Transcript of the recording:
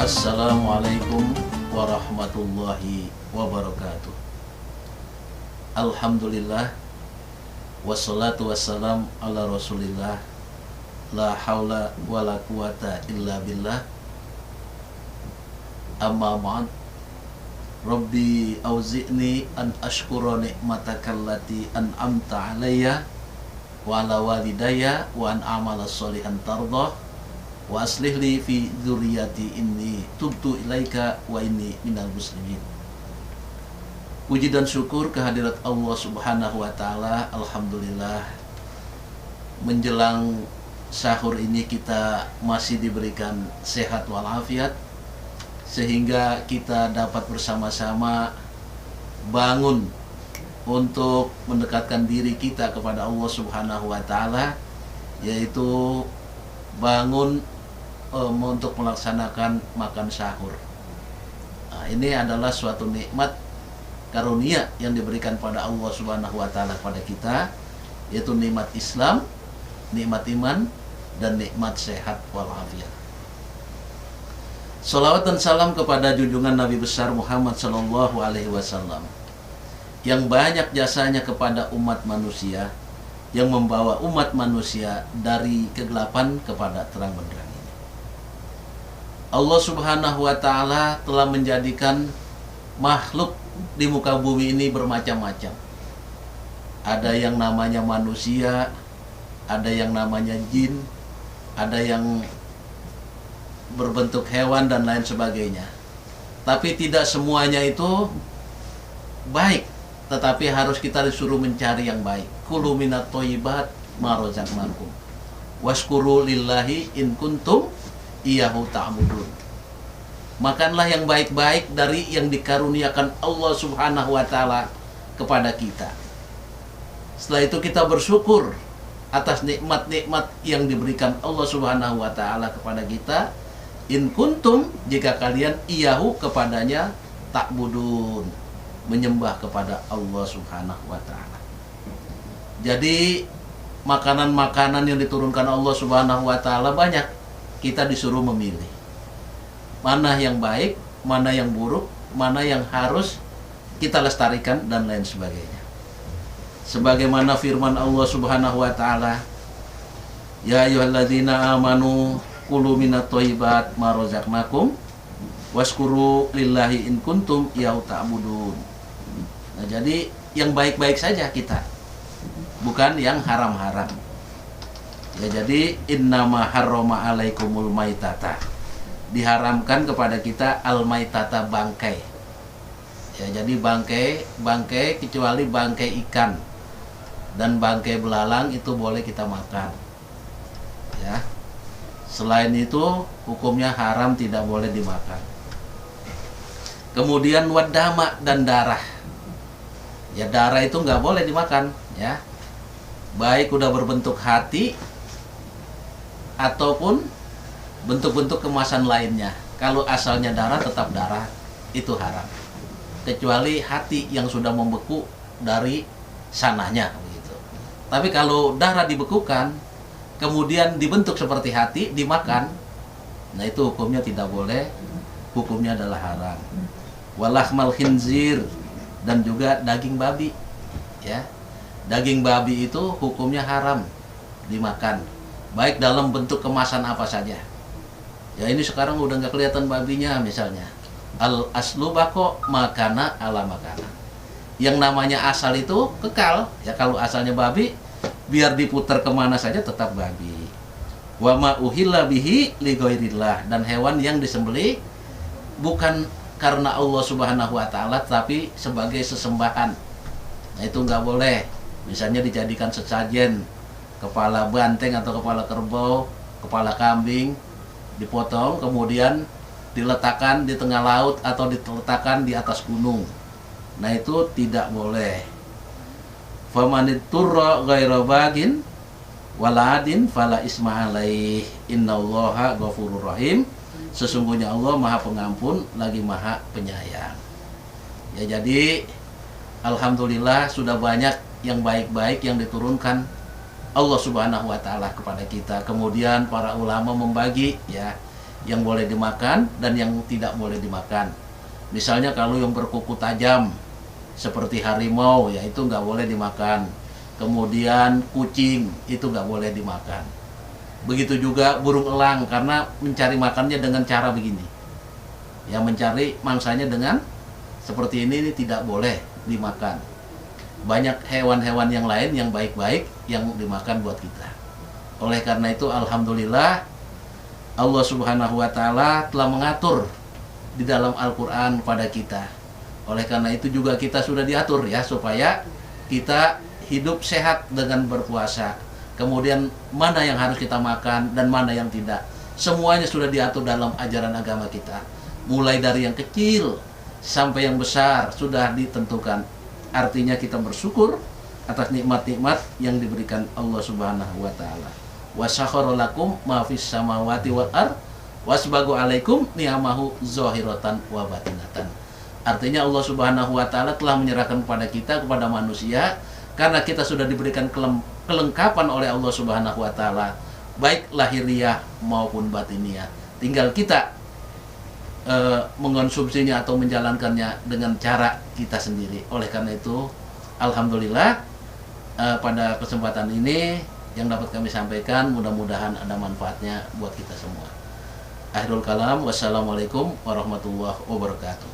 Assalamualaikum warahmatullahi wabarakatuh. Alhamdulillah, wassalatu wassalam ala rasulillah, la haula wala quwata illa billah. Amma ba'd. Rabbi auzi'ni an ashkura ni'mataka allati an'amta alayya wa ala walidayya wa an a'mala sholihan tardah wa aslih li fi dzurriyyati inni tubtu ilaika wa inni minal muslimin. Puji dan syukur kehadirat Allah Subhanahu wa taala. Alhamdulillah, menjelang sahur ini kita masih diberikan sehat walafiat sehingga kita dapat bersama-sama bangun untuk mendekatkan diri kita kepada Allah Subhanahu wa taala, yaitu bangun untuk melaksanakan makan sahur. Nah, ini adalah suatu nikmat karunia yang diberikan pada Allah Subhanahu wa taala kepada kita, yaitu nikmat Islam, nikmat iman, dan nikmat sehat walafiat. Salawat dan salam kepada junjungan Nabi besar Muhammad sallallahu alaihi wasallam yang banyak jasanya kepada umat manusia, yang membawa umat manusia dari kegelapan kepada terang benderang ini. Allah Subhanahu wa taala telah menjadikan makhluk di muka bumi ini bermacam-macam. Ada yang namanya manusia, ada yang namanya jin, ada yang berbentuk hewan dan lain sebagainya. Tapi tidak semuanya itu baik, tetapi harus kita disuruh mencari yang baik. Kulu minat thayyibat ma razaqnakum washkuru lillahi in kuntum iyyahu ta'budun. Makanlah yang baik-baik dari yang dikaruniakan Allah Subhanahu wa taala kepada kita. Setelah itu kita bersyukur atas nikmat-nikmat yang diberikan Allah Subhanahu wa taala kepada kita. In kuntum, jika kalian iyyahu, kepadanya ta'budun, menyembah kepada Allah Subhanahu wa taala. Jadi makanan-makanan yang diturunkan Allah Subhanahu wa taala banyak. Kita disuruh memilih mana yang baik, mana yang buruk, mana yang harus kita lestarikan dan lain sebagainya. Sebagaimana firman Allah Subhanahu wa taala, ya ayyuhalladzina amanu kulu minat thayyibat ma razaqnakum washkuru lillahi in kuntum iyyahu ta'budun. Nah, jadi yang baik-baik saja kita, bukan yang haram-haram. Ya, jadi innama harrama alaikumul maitata, diharamkan kepada kita al maitata, bangkai. Ya, jadi bangkai kecuali bangkai ikan dan bangkai belalang itu boleh kita makan. Ya. Selain itu hukumnya haram, tidak boleh dimakan. Kemudian wadama, dan darah. Ya, darah itu nggak boleh dimakan, ya. Baik udah berbentuk hati ataupun bentuk-bentuk kemasan lainnya. Kalau asalnya darah, tetap darah, itu haram. Kecuali hati yang sudah membeku dari sananya begitu. Tapi kalau darah dibekukan kemudian dibentuk seperti hati, dimakan, nah itu hukumnya tidak boleh, hukumnya adalah haram. Walahmal khinzir, dan juga daging babi, ya. Daging babi itu hukumnya haram dimakan, baik dalam bentuk kemasan apa saja. Ya, ini sekarang udah nggak kelihatan babinya misalnya. Al aslu bako makana ala makana. Yang namanya asal itu kekal, ya. Kalau asalnya babi, biar diputar kemana saja tetap babi. Wa ma uhilla bihi li ghairillah, dan hewan yang disembelih bukan karena Allah Subhanahu wa taala tapi sebagai sesembahan. Nah, itu nggak boleh. Misalnya dijadikan sesajen kepala banteng atau kepala kerbau, kepala kambing, dipotong kemudian diletakkan di tengah laut atau diletakkan di atas gunung. Nah, itu tidak boleh. Famaniturra ghaira bagin waladin fala isma alaih innallaha ghafurur rahim. Sesungguhnya Allah Maha Pengampun lagi Maha Penyayang. Ya, jadi alhamdulillah sudah banyak yang baik-baik yang diturunkan Allah Subhanahu wa taala kepada kita. Kemudian para ulama membagi, ya, yang boleh dimakan dan yang tidak boleh dimakan. Misalnya kalau yang berkuku tajam seperti harimau, ya itu nggak boleh dimakan. Kemudian kucing itu nggak boleh dimakan. Begitu juga burung elang, karena mencari makannya dengan cara begini. Ya, mencari mangsanya dengan seperti ini tidak boleh dimakan. Banyak hewan-hewan yang lain yang baik-baik yang dimakan buat kita. Oleh karena itu alhamdulillah Allah Subhanahu wa taala telah mengatur di dalam Al-Qur'an pada kita. Oleh karena itu juga kita sudah diatur ya supaya kita hidup sehat dengan berpuasa. Kemudian mana yang harus kita makan dan mana yang tidak. Semuanya sudah diatur dalam ajaran agama kita. Mulai dari yang kecil sampai yang besar sudah ditentukan. Artinya kita bersyukur atas nikmat-nikmat yang diberikan Allah Subhanahu wa taala. Wa sakhkhara lakum ma fis samawati wal ard wasbagu alaikum ni'amahu zahiratan wa batinatan. Artinya Allah Subhanahu wa taala telah menyerahkan kepada kita, kepada manusia, karena kita sudah diberikan kelengkapan oleh Allah Subhanahu wa taala, baik lahiriah maupun batiniah. Tinggal kita mengonsumsinya atau menjalankannya dengan cara kita sendiri. Oleh karena itu alhamdulillah pada kesempatan ini yang dapat kami sampaikan, mudah-mudahan ada manfaatnya buat kita semua. Akhirul kalam, wassalamualaikum warahmatullahi wabarakatuh.